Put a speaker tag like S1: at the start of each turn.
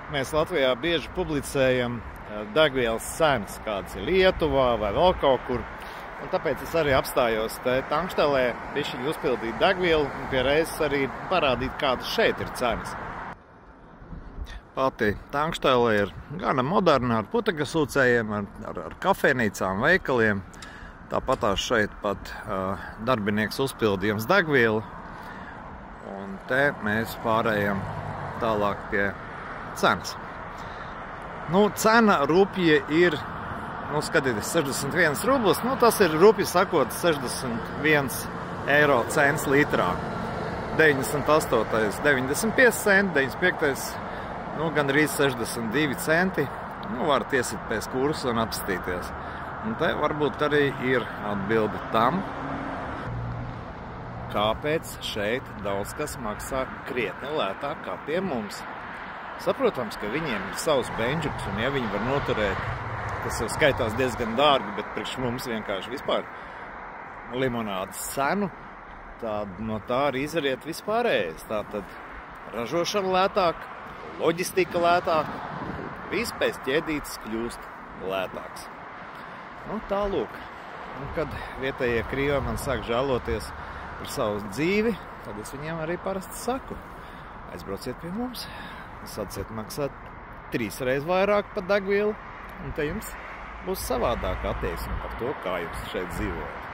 S1: Mēs Latvijā bieži publicējam degvielas cenas, kādas ir Lietuvā vai vēl kaut kur. Un tāpēc es arī apstājos te tankštelē, bišķiņi uzpildīt degvielu un pie reizes arī parādīt, kādas šeit ir cenas. Pati tankštele ir gana moderna, ar putekļsūcējiem, ar kafejnīcām, veikaliem. Tāpatās šeit pat darbinieks uzpildījums degvielu. Un te mēs pārējām tālāk pie cenas. Cena rupja ir, skatieties, 61 rublis. Tas ir, rupji sakot, 61 eiro cents litrā. 98. 95 centi, 95. Gandrīz 62 centi. Varat iesiet pēc kursa un apstīties. Un te varbūt arī ir atbilde tam, kāpēc šeit daudz kas maksā krietni lētāk kā pie mums. Saprotams, ka viņiem ir savs benžuks, un ja viņi var noturēt, kas jau skaitās diezgan dārgi, bet priekš mums vienkārši vispār limonādes cenu, tad no tā arī izariet vispārējais. Tātad ražošana lētāk, loģistika lētāk, viss pēc ķēdītes kļūst lētāks. Tālūk. Kad vietējie krievi man sāk žēloties par savu dzīvi, tad es viņiem arī parasti saku: aizbrauciet pie mums, sāciet maksāt 3 reizes vairāk par degvielu, un te jums būs savādāka attieksme par to, kā jūs šeit dzīvojat.